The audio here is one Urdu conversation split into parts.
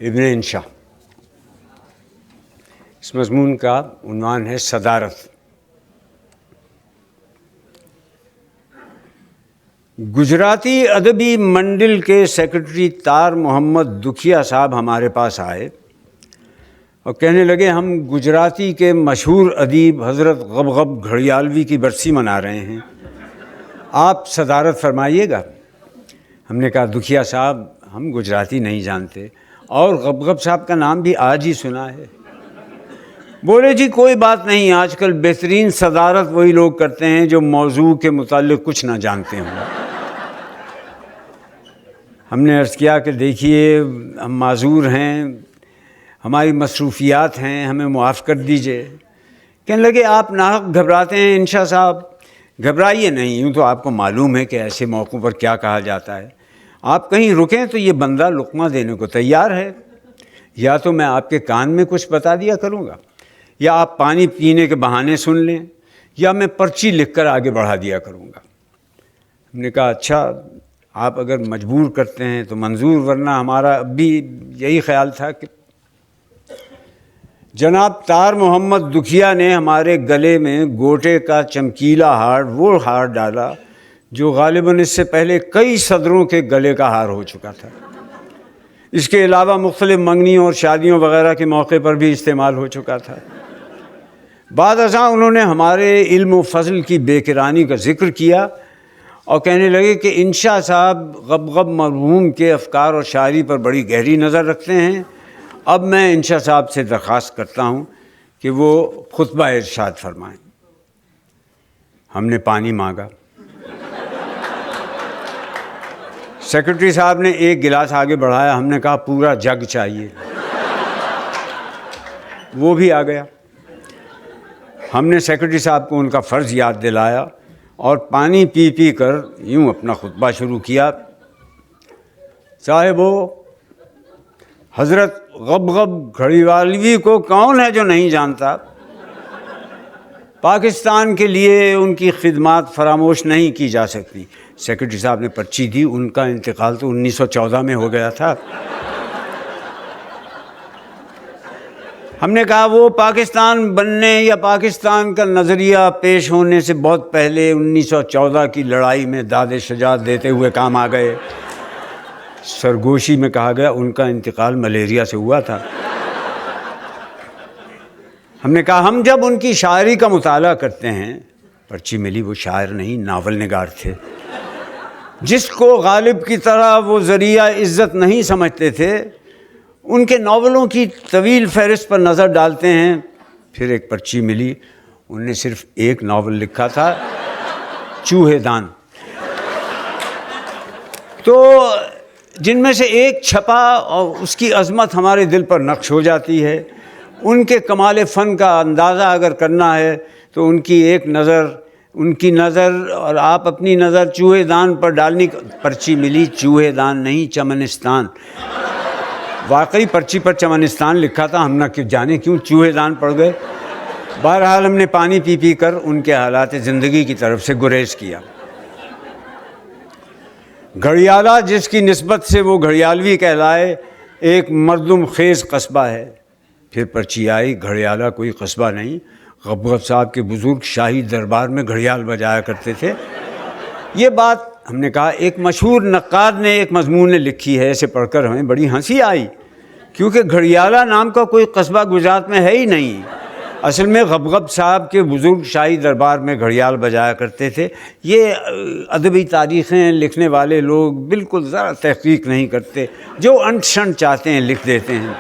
ابن انشا۔ اس مضمون کا عنوان ہے صدارت۔ گجراتی ادبی منڈل کے سیکرٹری تار محمد دکھیا صاحب ہمارے پاس آئے اور کہنے لگے ہم گجراتی کے مشہور ادیب حضرت غبغب گھڑیالوی کی برسی منا رہے ہیں، آپ صدارت فرمائیے گا۔ ہم نے کہا دکھیا صاحب ہم گجراتی نہیں جانتے اور غبغب صاحب کا نام بھی آج ہی سنا ہے۔ بولے جی کوئی بات نہیں، آج کل بہترین صدارت وہی لوگ کرتے ہیں جو موضوع کے متعلق کچھ نہ جانتے ہوں۔ ہم نے عرض کیا کہ دیکھیے ہم معذور ہیں، ہماری مصروفیات ہیں، ہمیں معاف کر دیجئے۔ کہنے لگے آپ ناحق گھبراتے ہیں انشا صاحب، گھبرائیے نہیں، یوں تو آپ کو معلوم ہے کہ ایسے موقعوں پر کیا کہا جاتا ہے۔ آپ کہیں رکیں تو یہ بندہ لقمہ دینے کو تیار ہے، یا تو میں آپ کے کان میں کچھ بتا دیا کروں گا، یا آپ پانی پینے کے بہانے سن لیں، یا میں پرچی لکھ کر آگے بڑھا دیا کروں گا۔ ہم نے کہا اچھا آپ اگر مجبور کرتے ہیں تو منظور، ورنہ ہمارا اب بھی یہی خیال تھا کہ جناب تار محمد دکھیا نے ہمارے گلے میں گوٹے کا چمکیلا ہار، وہ ہار ڈالا جو غالباً اس سے پہلے کئی صدروں کے گلے کا ہار ہو چکا تھا۔ اس کے علاوہ مختلف منگنیوں اور شادیوں وغیرہ کے موقع پر بھی استعمال ہو چکا تھا۔ بعد ازاں انہوں نے ہمارے علم و فضل کی بے کرانی کا ذکر کیا اور کہنے لگے کہ انشا صاحب غبغب مرحوم کے افکار اور شاعری پر بڑی گہری نظر رکھتے ہیں۔ اب میں انشا صاحب سے درخواست کرتا ہوں کہ وہ خطبہ ارشاد فرمائیں۔ ہم نے پانی مانگا، سیکرٹری صاحب نے ایک گلاس آگے بڑھایا، ہم نے کہا پورا جگ چاہیے، وہ بھی آ گیا۔ ہم نے سیکرٹری صاحب کو ان کا فرض یاد دلایا اور پانی پی پی کر یوں اپنا خطبہ شروع کیا۔ صاحبو، حضرت غبغب گھڑیالوی کو کون ہے جو نہیں جانتا؟ پاکستان کے لیے ان کی خدمات فراموش نہیں کی جا سکتی۔ سیکرٹری صاحب نے پرچی دی، ان کا انتقال تو 1914 میں ہو گیا تھا۔ ہم نے کہا وہ پاکستان بننے یا پاکستان کا نظریہ پیش ہونے سے بہت پہلے 1914 کی لڑائی میں داد شجاعت دیتے ہوئے کام آ گئے۔ سرگوشی میں کہا گیا ان کا انتقال ملیریا سے ہوا تھا۔ ہم نے کہا ہم جب ان کی شاعری کا مطالعہ کرتے ہیں، پرچی ملی وہ شاعر نہیں ناول نگار تھے، جس کو غالب کی طرح وہ ذریعہ عزت نہیں سمجھتے تھے، ان کے ناولوں کی طویل فہرست پر نظر ڈالتے ہیں۔ پھر ایک پرچی ملی، انہوں نے صرف ایک ناول لکھا تھا، چوہے دان، تو جن میں سے ایک چھپا اور اس کی عظمت ہمارے دل پر نقش ہو جاتی ہے۔ ان کے کمال فن کا اندازہ اگر کرنا ہے تو ان کی ایک نظر، ان کی نظر اور آپ اپنی نظر چوہے دان پر ڈالنی۔ پرچی ملی چوہے دان نہیں چمنستان، واقعی پرچی پر چمنستان لکھا تھا، ہم نہ جانے کیوں چوہے دان پڑ گئے۔ بہرحال ہم نے پانی پی پی کر ان کے حالات زندگی کی طرف سے گریز کیا۔ گھڑیالہ جس کی نسبت سے وہ گھڑیالوی کہلائے، ایک مردم خیز قصبہ ہے۔ پھر پرچی آئی، گھڑیالہ کوئی قصبہ نہیں، غبغب صاحب کے بزرگ شاہی دربار میں گھڑیال بجایا کرتے تھے۔ یہ بات ہم نے کہا ایک مشہور نقاد نے ایک مضمون نے لکھی ہے، اسے پڑھ کر ہمیں بڑی ہنسی آئی، کیونکہ گھڑیالہ نام کا کوئی قصبہ گجرات میں ہے ہی نہیں۔ اصل میں غبغب صاحب کے بزرگ شاہی دربار میں گھڑیال بجایا کرتے تھے۔ یہ ادبی تاریخیں لکھنے والے لوگ بالکل ذرا تحقیق نہیں کرتے، جو انٹ شنٹ چاہتے ہیں لکھ دیتے ہیں۔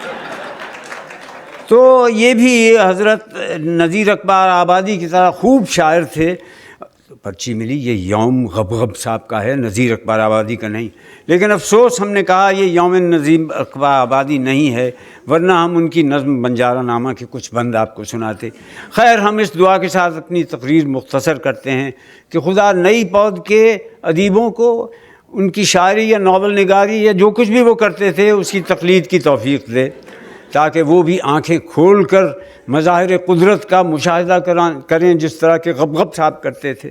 تو یہ بھی حضرت نذیر اقبال آبادی کی طرح خوب شاعر تھے۔ پرچی ملی یہ یوم غبغب صاحب کا ہے، نذیر اقبال آبادی کا نہیں، لیکن افسوس ہم نے کہا یہ یوم نذیر اقبال آبادی نہیں ہے، ورنہ ہم ان کی نظم بنجارہ نامہ کے کچھ بند آپ کو سناتے۔ خیر ہم اس دعا کے ساتھ اپنی تقریر مختصر کرتے ہیں کہ خدا نئی پود کے ادیبوں کو ان کی شاعری یا ناول نگاری یا جو کچھ بھی وہ کرتے تھے اس کی تقلید کی توفیق دے، تاکہ وہ بھی آنکھیں کھول کر مظاہر قدرت کا مشاہدہ کریں جس طرح کے غبغب صاحب کرتے تھے۔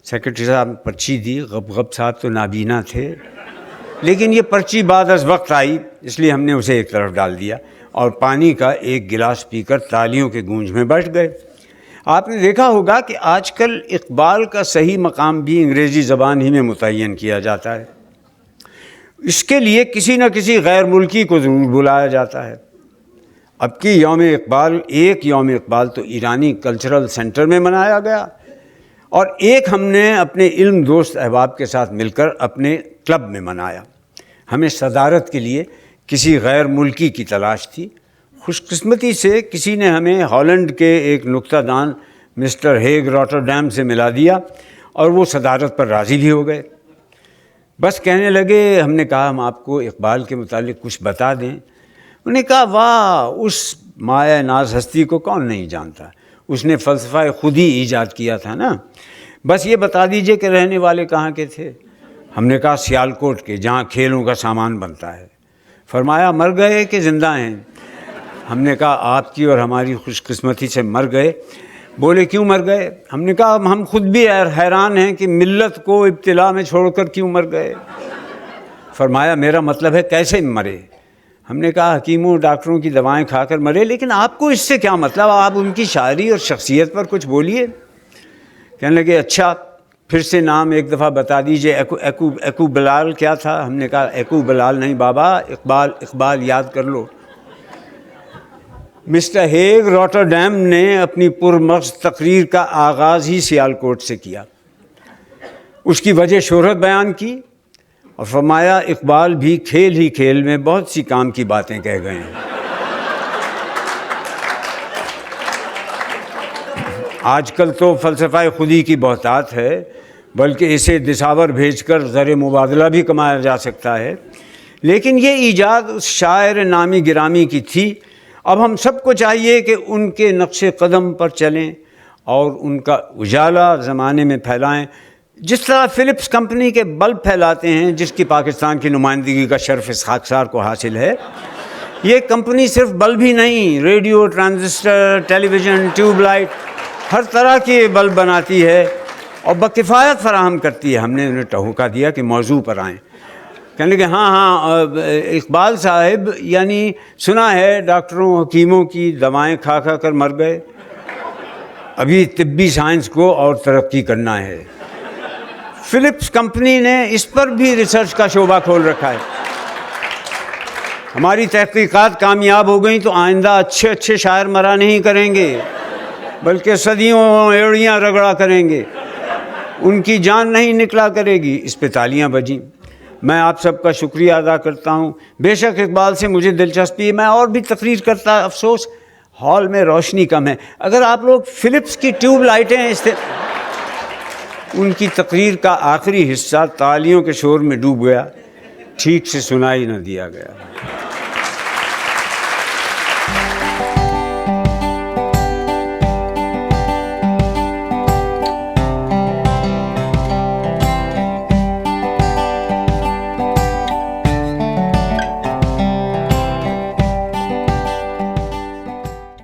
سیکرٹری صاحب نے پرچی دی، غبغب صاحب تو نابینا تھے، لیکن یہ پرچی بعد از وقت آئی، اس لیے ہم نے اسے ایک طرف ڈال دیا اور پانی کا ایک گلاس پی کر تالیوں کے گونج میں بیٹھ گئے۔ آپ نے دیکھا ہوگا کہ آج کل اقبال کا صحیح مقام بھی انگریزی زبان ہی میں متعین کیا جاتا ہے، اس کے لیے کسی نہ کسی غیر ملکی کو ضرور بلایا جاتا ہے۔ اب کی یوم اقبال، ایک یوم اقبال تو ایرانی کلچرل سینٹر میں منایا گیا، اور ایک ہم نے اپنے علم دوست احباب کے ساتھ مل کر اپنے کلب میں منایا۔ ہمیں صدارت کے لیے کسی غیر ملکی کی تلاش تھی۔ خوش قسمتی سے کسی نے ہمیں ہالینڈ کے ایک نکتہ دان مسٹر ہیگ روٹرڈیم سے ملا دیا، اور وہ صدارت پر راضی بھی ہو گئے۔ بس کہنے لگے، ہم نے کہا ہم آپ کو اقبال کے متعلق کچھ بتا دیں۔ انہوں نے کہا واہ، اس مایہ ناز ہستی کو کون نہیں جانتا، اس نے فلسفہ خود ہی ایجاد کیا تھا نا، بس یہ بتا دیجئے کہ رہنے والے کہاں کے تھے۔ ہم نے کہا سیالکوٹ کے، جہاں کھیلوں کا سامان بنتا ہے۔ فرمایا مر گئے کہ زندہ ہیں؟ ہم نے کہا آپ کی اور ہماری خوش قسمتی سے مر گئے۔ بولے کیوں مر گئے؟ ہم نے کہا ہم خود بھی حیران ہیں کہ ملت کو ابتلا میں چھوڑ کر کیوں مر گئے۔ فرمایا میرا مطلب ہے کیسے مرے؟ ہم نے کہا حکیموں ڈاکٹروں کی دوائیں کھا کر مرے، لیکن آپ کو اس سے کیا مطلب، آپ ان کی شاعری اور شخصیت پر کچھ بولیے۔ کہنے لگے اچھا پھر سے نام ایک دفعہ بتا دیجئے، ایکو بلال کیا تھا؟ ہم نے کہا ایکو بلال نہیں بابا، اقبال یاد کر لو۔ مسٹر ہیگ روٹرڈیم نے اپنی پرمغز تقریر کا آغاز ہی سیالکوٹ سے کیا، اس کی وجہ شہرت بیان کی، اور فرمایا اقبال بھی کھیل ہی کھیل میں بہت سی کام کی باتیں کہہ گئے ہیں۔ آج کل تو فلسفہ خودی کی بہتات ہے، بلکہ اسے دساور بھیج کر زر مبادلہ بھی کمایا جا سکتا ہے، لیکن یہ ایجاد اس شاعر نامی گرامی کی تھی۔ اب ہم سب کو چاہیے کہ ان کے نقش قدم پر چلیں اور ان کا اجالا زمانے میں پھیلائیں، جس طرح فلپس کمپنی کے بلب پھیلاتے ہیں، جس کی پاکستان کی نمائندگی کا شرف اس خاکسار کو حاصل ہے۔ یہ کمپنی صرف بلب ہی نہیں، ریڈیو، ٹرانزسٹر، ٹیلی ویژن، ٹیوب لائٹ، ہر طرح کے بلب بناتی ہے اور بکفایت فراہم کرتی ہے۔ ہم نے انہیں ٹہوکا دیا کہ موضوع پر آئیں۔ کہنے لگے ہاں اقبال صاحب، یعنی سنا ہے ڈاکٹروں حکیموں کی دوائیں کھا کھا کر مر گئے، ابھی طبی سائنس کو اور ترقی کرنا ہے۔ فلپس کمپنی نے اس پر بھی ریسرچ کا شعبہ کھول رکھا ہے۔ ہماری تحقیقات کامیاب ہو گئیں تو آئندہ اچھے اچھے شاعر مرا نہیں کریں گے، بلکہ صدیوں ایڑیاں رگڑا کریں گے، ان کی جان نہیں نکلا کرے گی۔ اس پہ تالیاں بجیں۔ میں آپ سب کا شکریہ ادا کرتا ہوں۔ بے شک اقبال سے مجھے دلچسپی ہے، میں اور بھی تقریر کرتا، افسوس ہال میں روشنی کم ہے۔ اگر آپ لوگ فلپس کی ٹیوب لائٹیں ان کی تقریر کا آخری حصہ تالیوں کے شور میں ڈوب گیا، ٹھیک سے سنائی نہ دیا گیا۔